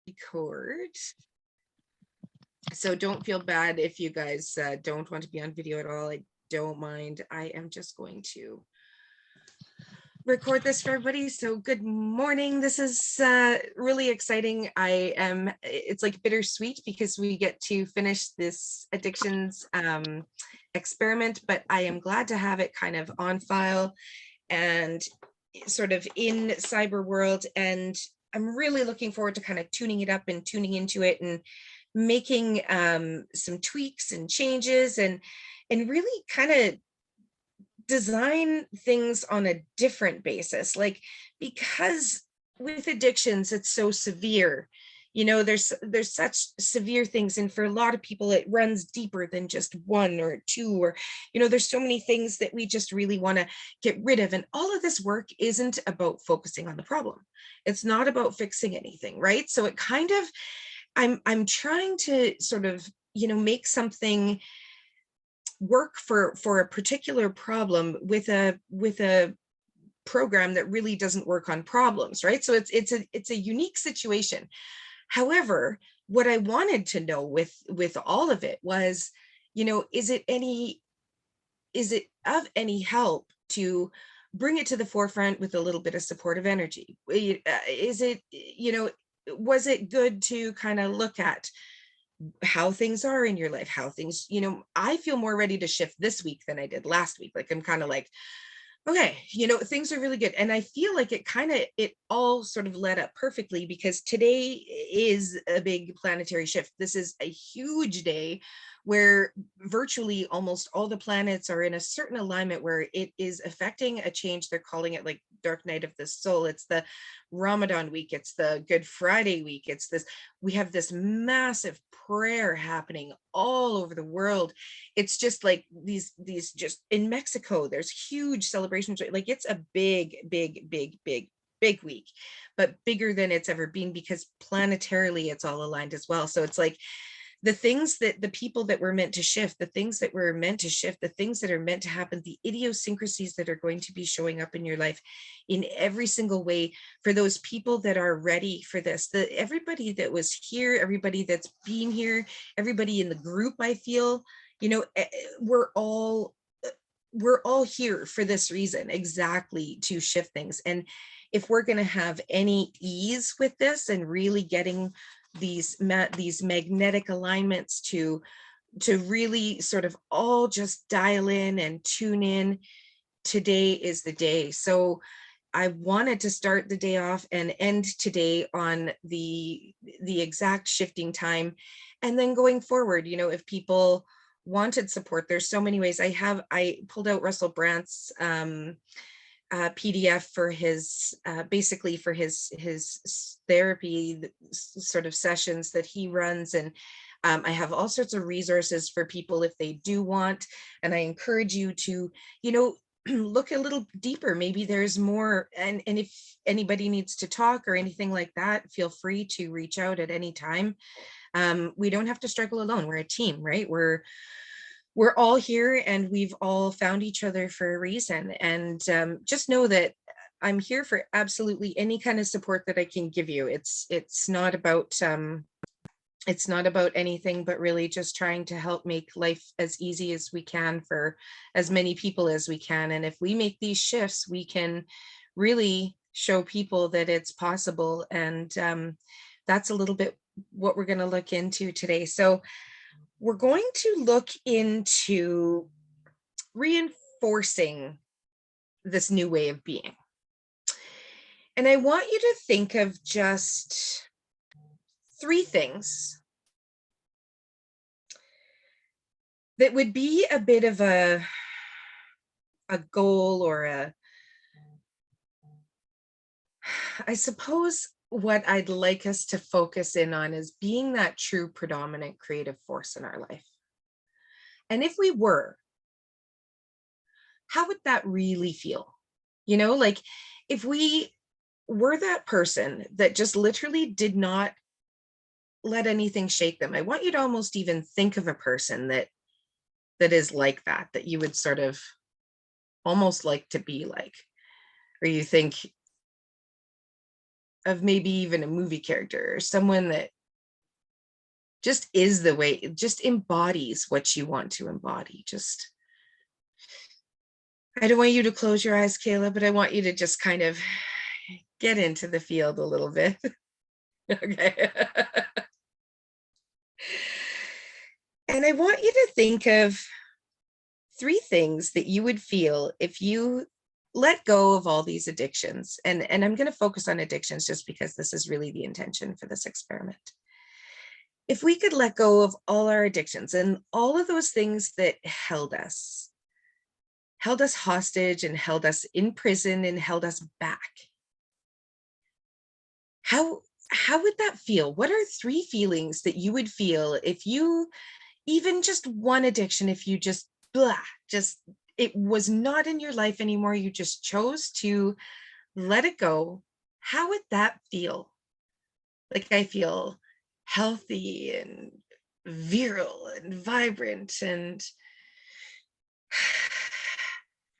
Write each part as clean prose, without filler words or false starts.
record. So don't feel bad if you guys don't want to be on video at all. I don't mind. I am just going to record this for everybody. So good morning. This is really exciting. It's like bittersweet because we get to finish this addictions experiment, but I am glad to have it kind of on file and sort of in cyber world. And I'm really looking forward to kind of tuning it up and tuning into it and making some tweaks and changes and really kind of design things on a different basis, like, because with addictions it's so severe, you know, there's such severe things, and for a lot of people it runs deeper than just one or two, or, you know, there's so many things that we just really want to get rid of. And all of this work isn't about focusing on the problem, it's not about fixing anything, right? So it kind of, I'm trying to sort of, you know, make something work for a particular problem with a program that really doesn't work on problems, right? So it's a unique situation. However, what I wanted to know with all of it was, you know, is it of any help to bring it to the forefront with a little bit of supportive energy? Is it, you know, was it good to kind of look at how things are in your life, how things, you know, I feel more ready to shift this week than I did last week. Like, I'm kind of like, okay, you know, things are really good. And I feel like it all sort of led up perfectly, because today is a big planetary shift. This is a huge day where virtually almost all the planets are in a certain alignment where it is affecting a change. They're calling it like dark night of the soul. It's the Ramadan week. It's the Good Friday week. It's this, we have this massive prayer happening all over the world. It's just like these just in Mexico, there's huge celebrations. Like, it's a big week, but bigger than it's ever been, because planetarily it's all aligned as well. So it's like the things that the people that were meant to shift, the things that were meant to shift, the things that are meant to happen, the idiosyncrasies that are going to be showing up in your life in every single way, for those people that are ready for this, everybody that was here, everybody that's been here, everybody in the group, I feel, you know, we're all here for this reason, exactly, to shift things. And if we're going to have any ease with this and really getting these magnetic alignments to really sort of all just dial in and tune in, today is the day. So I wanted to start the day off and end today on the exact shifting time. And then going forward, you know, if people wanted support, there's so many ways. I pulled out Russell Brandt's PDF for his basically for his therapy sort of sessions that he runs, and I have all sorts of resources for people if they do want. And I encourage you to, you know, look a little deeper. Maybe there's more, and if anybody needs to talk or anything like that, feel free to reach out at any time. We don't have to struggle alone. We're a team, right? We're all here, and we've all found each other for a reason. And just know that I'm here for absolutely any kind of support that I can give you. It's not about anything but really just trying to help make life as easy as we can for as many people as we can. And if we make these shifts, we can really show people that it's possible. And that's a little bit what we're going to look into today. So we're going to look into reinforcing this new way of being. And I want you to think of just 3 things that would be a bit of a goal, or I suppose what I'd like us to focus in on is being that true predominant creative force in our life. And if we were, how would that really feel? You know, like, if we were that person that just literally did not let anything shake them. I want you to almost even think of a person that is like that you would sort of almost like to be like, or you think, of maybe even a movie character or someone that just is the way, just embodies what you want to embody. Just, I don't want you to close your eyes, Kayla, but I want you to just kind of get into the field a little bit. Okay. And I want you to think of 3 things that you would feel if you let go of all these addictions. And I'm going to focus on addictions just because this is really the intention for this experiment. If we could let go of all our addictions and all of those things that held us hostage and held us in prison and held us back, how would that feel? What are 3 feelings that you would feel if you, even just one addiction, if you just it was not in your life anymore, you just chose to let it go? How would that feel? Like, I feel healthy and virile and vibrant and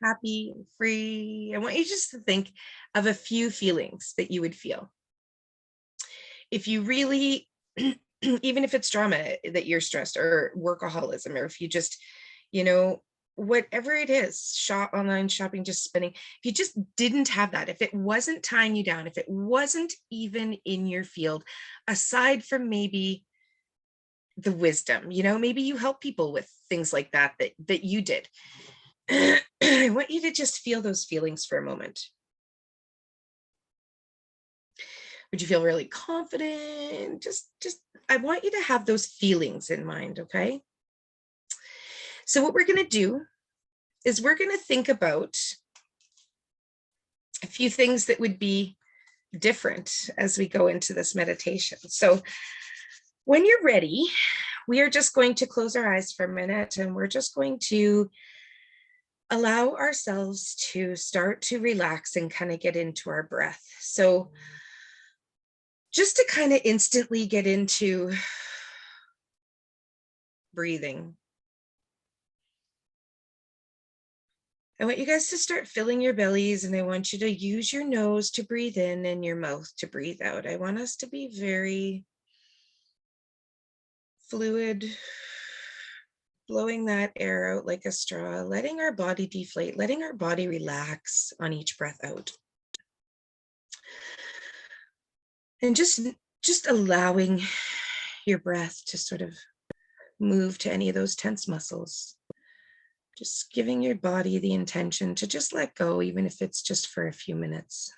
happy and free. I want you just to think of a few feelings that you would feel. If you really, even if it's drama that you're stressed, or workaholism, or if you just, whatever it is, online shopping, just spending, if you just didn't have that, if it wasn't tying you down, if it wasn't even in your field, aside from maybe the wisdom, maybe you help people with things like that you did. I want you to just feel those feelings for a moment. Would you feel really confident? Just I want you to have those feelings in mind, okay? So what we're going to do is we're going to think about a few things that would be different as we go into this meditation. So when you're ready, we are just going to close our eyes for a minute, and we're just going to allow ourselves to start to relax and kind of get into our breath. So just to kind of instantly get into breathing, I want you guys to start filling your bellies, and I want you to use your nose to breathe in and your mouth to breathe out. I want us to be very fluid, blowing that air out like a straw, letting our body deflate, letting our body relax on each breath out. And just allowing your breath to sort of move to any of those tense muscles. Just giving your body the intention to just let go, even if it's just for a few minutes.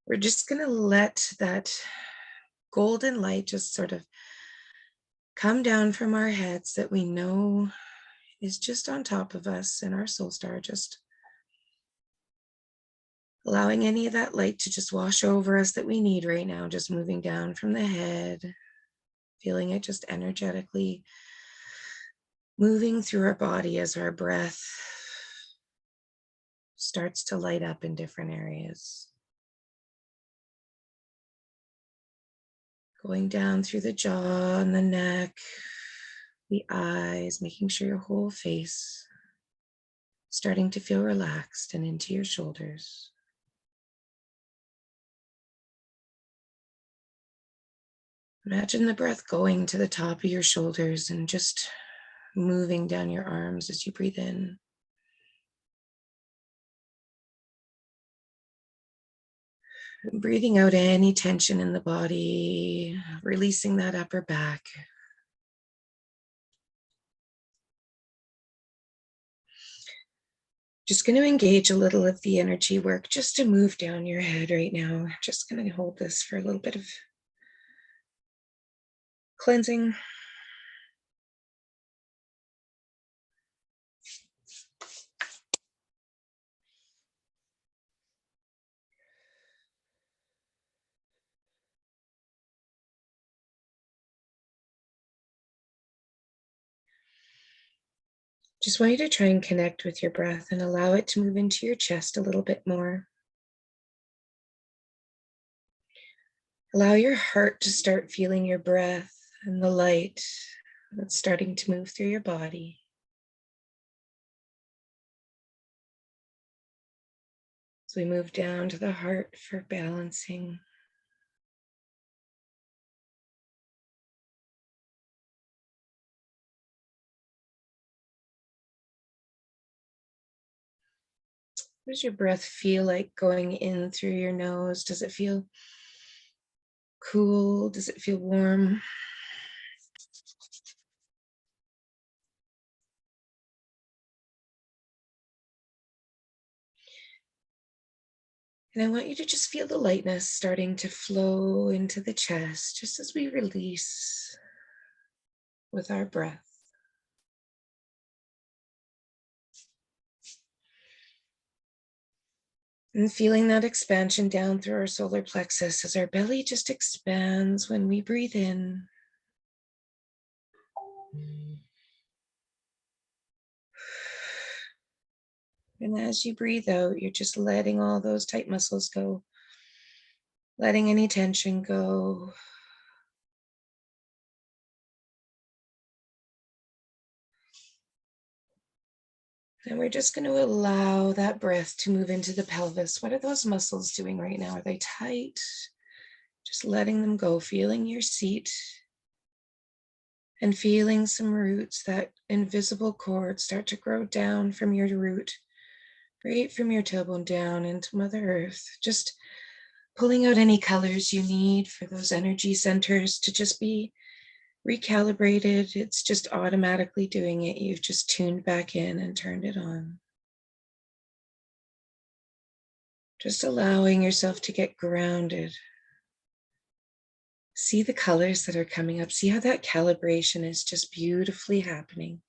We're just going to let that golden light just sort of come down from our heads that we know is just on top of us in our soul star, just allowing any of that light to just wash over us that we need right now, just moving down from the head, feeling it just energetically moving through our body as our breath starts to light up in different areas. Going down through the jaw and the neck, the eyes, making sure your whole face starting to feel relaxed, and into your shoulders. Imagine the breath going to the top of your shoulders and just moving down your arms as you breathe in. Breathing out any tension in the body, releasing that upper back. Just going to engage a little of the energy work just to move down your head right now. Just going to hold this for a little bit of cleansing. Just want you to try and connect with your breath and allow it to move into your chest a little bit more. Allow your heart to start feeling your breath and the light that's starting to move through your body. So we move down to the heart for balancing. What does your breath feel like going in through your nose? Does it feel cool? Does it feel warm? And I want you to just feel the lightness starting to flow into the chest, just as we release with our breath. And feeling that expansion down through our solar plexus as our belly just expands when we breathe in. And as you breathe out, you're just letting all those tight muscles go, letting any tension go. And we're just going to allow that breath to move into the pelvis. What are those muscles doing right now? Are they tight? Just letting them go, feeling your seat and feeling some roots, that invisible cord start to grow down from your root, right from your tailbone down into Mother Earth. Just pulling out any colors you need for those energy centers to just be recalibrated. It's just automatically doing it. You've just tuned back in and turned it on. Just allowing yourself to get grounded. See the colors that are coming up. See how that calibration is just beautifully happening.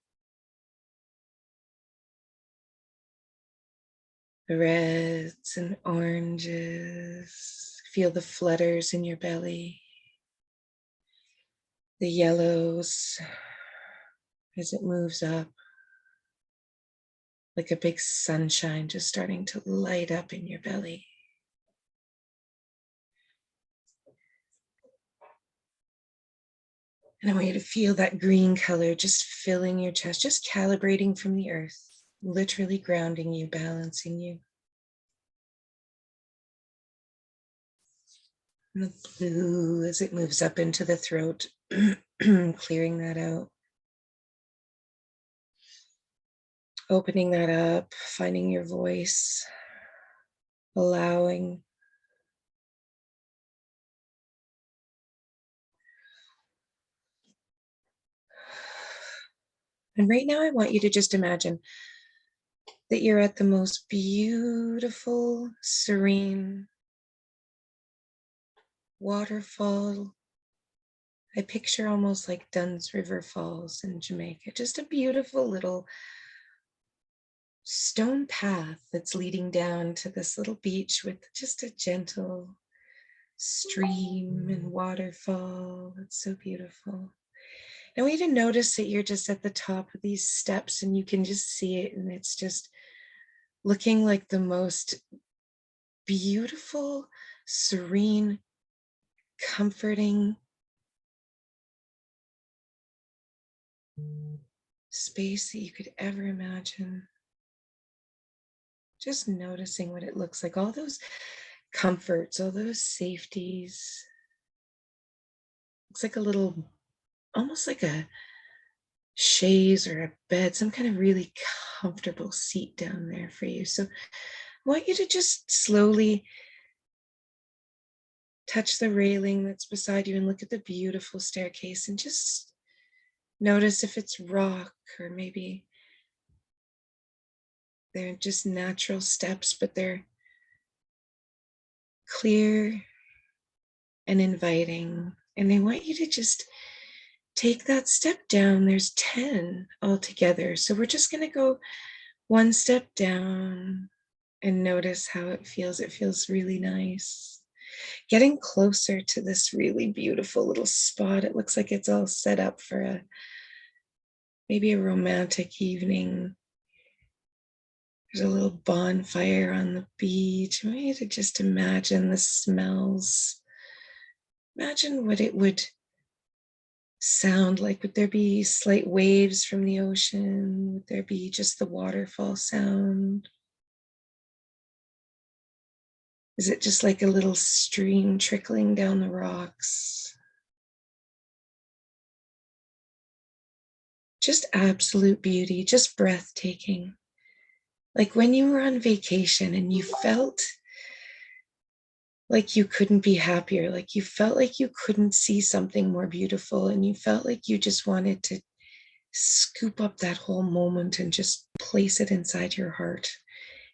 The reds and oranges. Feel the flutters in your belly. The yellows as it moves up. Like a big sunshine just starting to light up in your belly. And I want you to feel that green color just filling your chest, just calibrating from the earth, literally grounding you, balancing you. And the blue as it moves up into the throat, clearing that out. Opening that up, finding your voice, allowing. And right now I want you to just imagine that you're at the most beautiful, serene waterfall. I picture almost like Dunn's River Falls in Jamaica, just a beautiful little stone path that's leading down to this little beach with just a gentle stream and waterfall. It's so beautiful. I want you to notice that you're just at the top of these steps and you can just see it, and it's just looking like the most beautiful, serene, comforting space that you could ever imagine. Just noticing what it looks like, all those comforts, all those safeties. Looks like a little, almost like a chaise or a bed, some kind of really comfortable seat down there for you. So I want you to just slowly touch the railing that's beside you and look at the beautiful staircase and just notice if it's rock or maybe they're just natural steps, but they're clear and inviting. And I want you to just take that step down. There's 10 altogether. So we're just going to go one step down and notice how it feels. It feels really nice. Getting closer to this really beautiful little spot. It looks like it's all set up for maybe a romantic evening. There's a little bonfire on the beach. I want you to just imagine the smells. Imagine what it would sound like. Would there be slight waves from the ocean? Would there be just the waterfall sound? Is it just like a little stream trickling down the rocks? Just absolute beauty, just breathtaking. Like when you were on vacation and you felt like you couldn't be happier, like you felt like you couldn't see something more beautiful, and you felt like you just wanted to scoop up that whole moment and just place it inside your heart.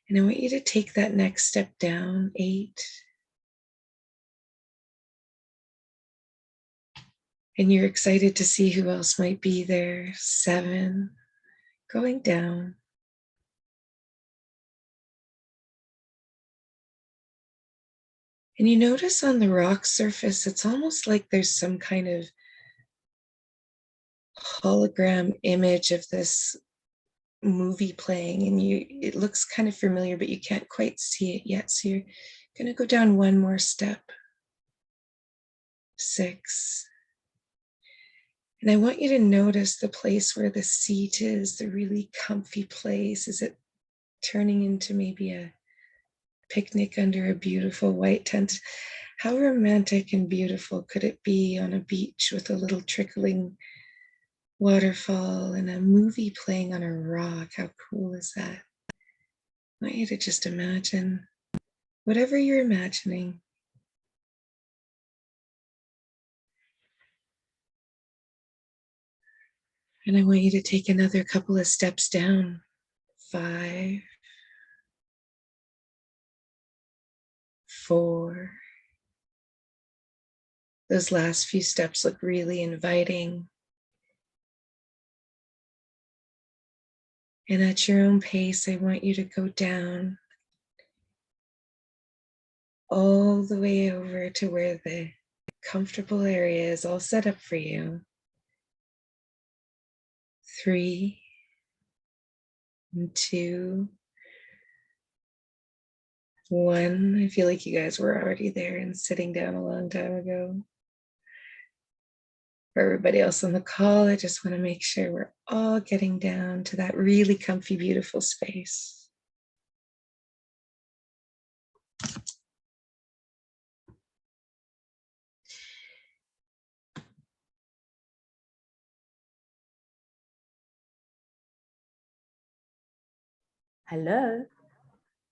And I want you to take that next step down, 8. And you're excited to see who else might be there, 7, going down. And you notice on the rock surface, it's almost like there's some kind of hologram image of this movie playing, and it looks kind of familiar, but you can't quite see it yet. So you're going to go down one more step, 6. And I want you to notice the place where the seat is, the really comfy place. Is it turning into maybe a picnic under a beautiful white tent? How romantic and beautiful could it be on a beach with a little trickling waterfall and a movie playing on a rock? How cool is that? I want you to just imagine whatever you're imagining. And I want you to take another couple of steps down. 5, 4. Those last few steps look really inviting. And at your own pace, I want you to go down all the way over to where the comfortable area is all set up for you. 3, 2, 1. I feel like you guys were already there and sitting down a long time ago. For everybody else on the call, I just want to make sure we're all getting down to that really comfy, beautiful space. Hello.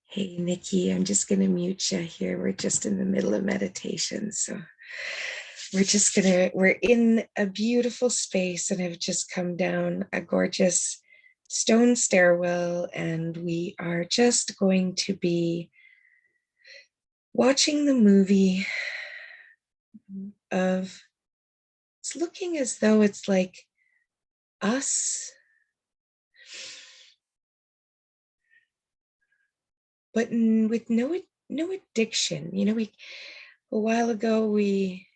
Hey, Nikki, I'm just going to mute you here. We're just in the middle of meditation. So we're in a beautiful space, and I've just come down a gorgeous stone stairwell, and we are just going to be watching the movie of, it's looking as though it's like us, but with no addiction. You know, a while ago we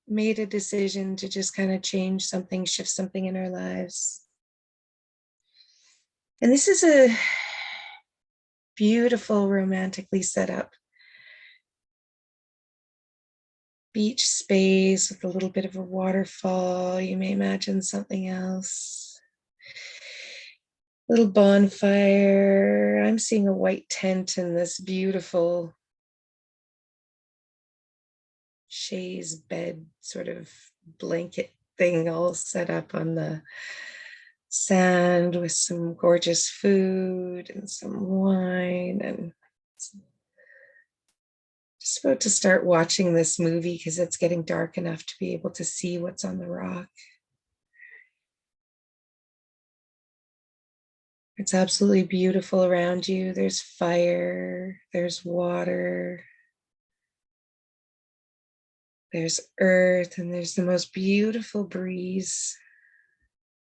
made a decision to just kind of change something, shift something in our lives. And this is a beautiful, romantically set up beach space with a little bit of a waterfall. You may imagine something else. Little bonfire. I'm seeing a white tent and this beautiful chaise bed sort of blanket thing all set up on the sand with some gorgeous food and some wine, and just about to start watching this movie because it's getting dark enough to be able to see what's on the rock. It's absolutely beautiful around you. There's fire, there's water, there's earth, and there's the most beautiful breeze.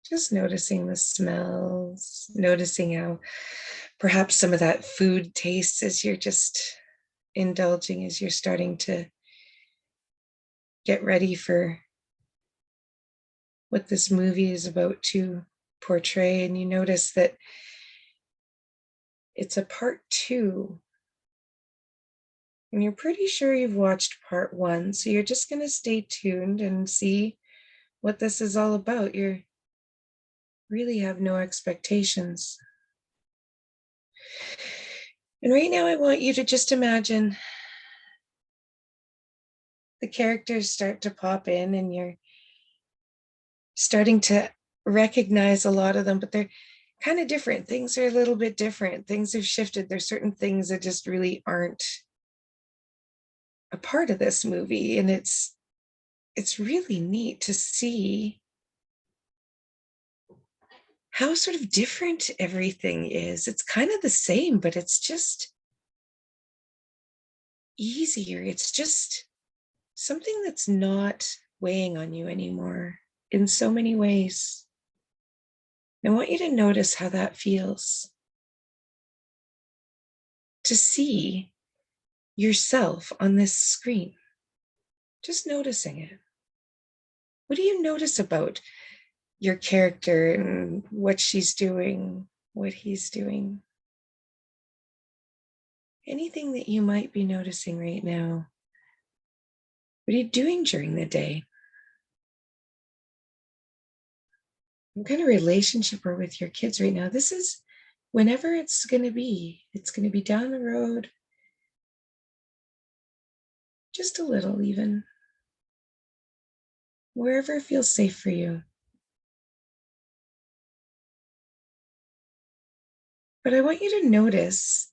Just noticing the smells, noticing how perhaps some of that food tastes as you're just indulging, as you're starting to get ready for what this movie is about to portray. And you notice that it's a part 2. And you're pretty sure you've watched part 1. So you're just going to stay tuned and see what this is all about. You really have no expectations. And right now, I want you to just imagine the characters start to pop in and you're starting to recognize a lot of them, but they're kind of different. Things are a little bit different. Things have shifted. There's certain things that just really aren't a part of this movie. And it's really neat to see how sort of different everything is. It's kind of the same, but it's just easier. It's just something that's not weighing on you anymore in so many ways. I want you to notice how that feels. To see yourself on this screen, just noticing it. What do you notice about your character and what she's doing, what he's doing? Anything that you might be noticing right now. What are you doing during the day? What kind of relationship are with your kids right now? This is whenever it's going to be. It's going to be down the road. Just a little, even. Wherever feels safe for you. But I want you to notice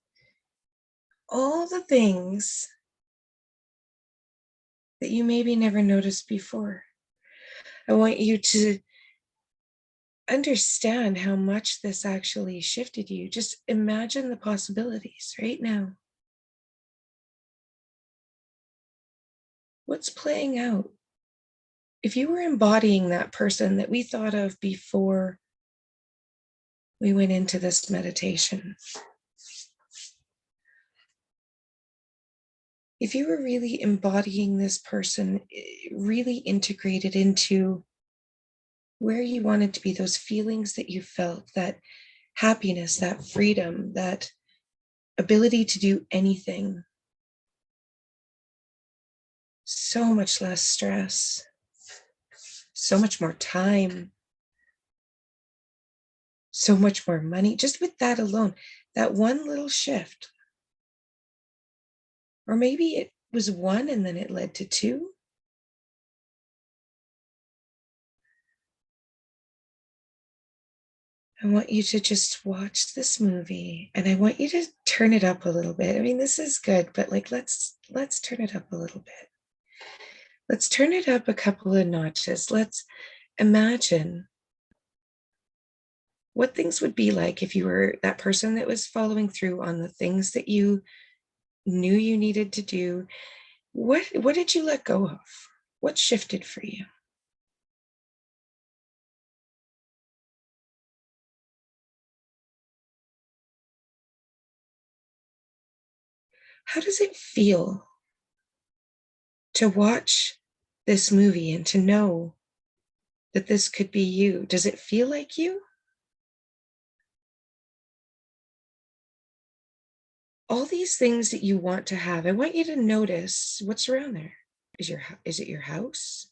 all the things that you maybe never noticed before. I want you to understand how much this actually shifted you. Just imagine the possibilities right now. What's playing out? If you were embodying that person that we thought of before we went into this meditation, if you were really embodying this person, really integrated into where you wanted to be, those feelings that you felt, that happiness, that freedom, that ability to do anything, so much less stress, so much more time, so much more money, just with that alone, that one little shift. Or maybe it was one and then it led to two. I want you to just watch this movie and I want you to turn it up a little bit. I mean, this is good, but like, let's turn it up a little bit. Let's turn it up a couple of notches. Let's imagine what things would be like if you were that person that was following through on the things that you knew you needed to do. What did you let go of? What shifted for you? How does it feel to watch this movie and to know that this could be you? Does it feel like you? All these things that you want to have, I want you to notice what's around there. Is it your house?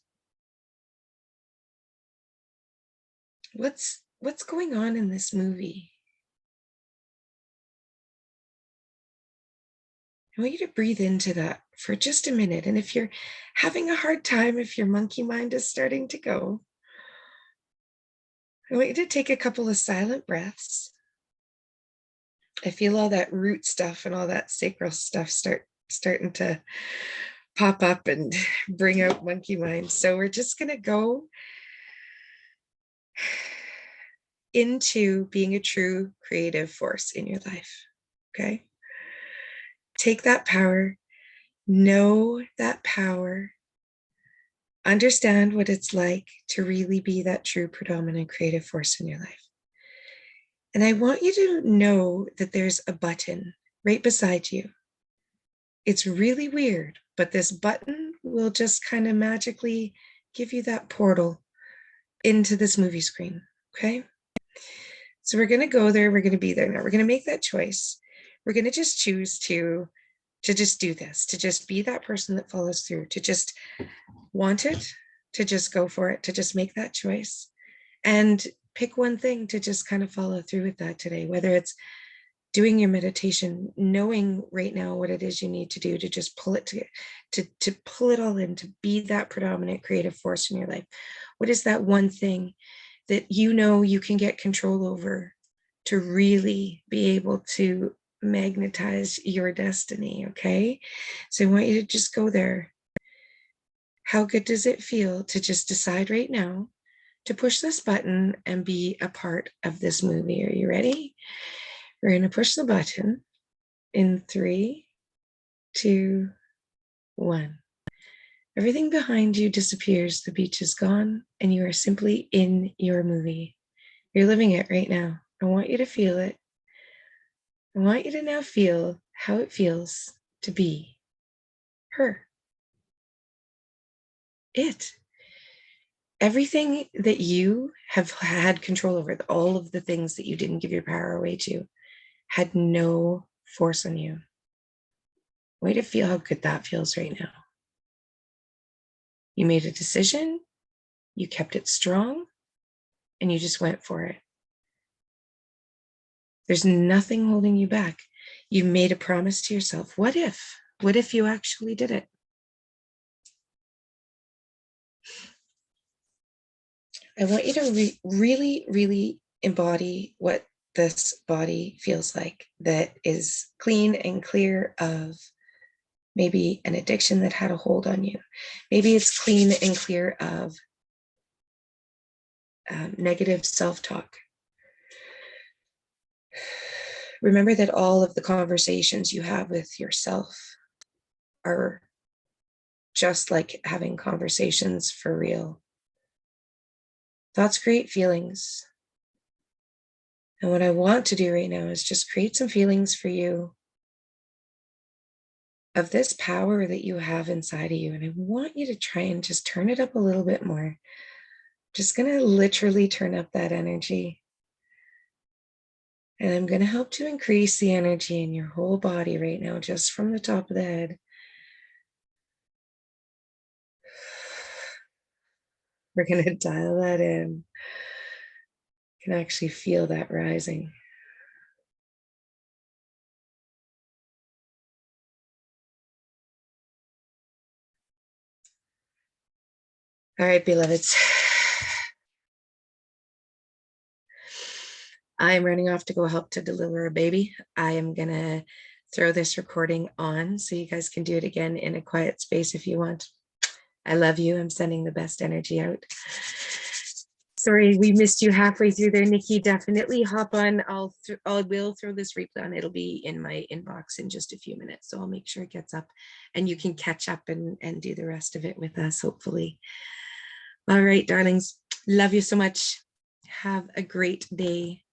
What's going on in this movie? I want you to breathe into that for just a minute. And if you're having a hard time, if your monkey mind is starting to go, I want you to take a couple of silent breaths. I feel all that root stuff and all that sacral stuff starting to pop up and bring out monkey mind. So we're just going to go into being a true creative force in your life. Okay? Take that power, know that power, understand what it's like to really be that true predominant creative force in your life. And I want you to know that there's a button right beside you. It's really weird, but this button will just kind of magically give you that portal into this movie screen. Okay? So we're going to go there. We're going to be there. Now we're going to make that choice. We're going to just choose to just do this, to just be that person that follows through, to just want it, to just go for it, to just make that choice and pick one thing to just kind of follow through with that today, whether it's doing your meditation, knowing right now what it is you need to do to just pull it to pull it all in, to be that predominant creative force in your life. What is that one thing that you know you can get control over to really be able to magnetize your destiny? Okay, so I want you to just go there. How good does it feel to just decide right now to push this button and be a part of this movie? Are you ready? We're going to push the button in 3, 2, 1. Everything behind you disappears. The beach is gone, and you are simply in your movie. You're living it right now. I want you to feel it. I want you to now feel how it feels to be her. It. Everything that you have had control over, all of the things that you didn't give your power away to, had no force on you. Way to feel how good that feels right now. You made a decision, you kept it strong, and you just went for it. There's nothing holding you back. You made a promise to yourself. What if? What if you actually did it? I want you to really, really embody what this body feels like, that is clean and clear of maybe an addiction that had a hold on you. Maybe it's clean and clear of negative self-talk. Remember that all of the conversations you have with yourself are just like having conversations for real. Thoughts create feelings. And what I want to do right now is just create some feelings for you of this power that you have inside of you. And I want you to try and just turn it up a little bit more. Just going to literally turn up that energy. And I'm going to help to increase the energy in your whole body right now, just from the top of the head. We're going to dial that in. You can actually feel that rising. All right, beloveds. I'm running off to go help to deliver a baby. I am going to throw this recording on so you guys can do it again in a quiet space if you want. I love you. I'm sending the best energy out. Sorry, we missed you halfway through there, Nikki. Definitely hop on. I will throw this replay on. It'll be in my inbox in just a few minutes. So I'll make sure it gets up and you can catch up and do the rest of it with us, hopefully. All right, darlings. Love you so much. Have a great day.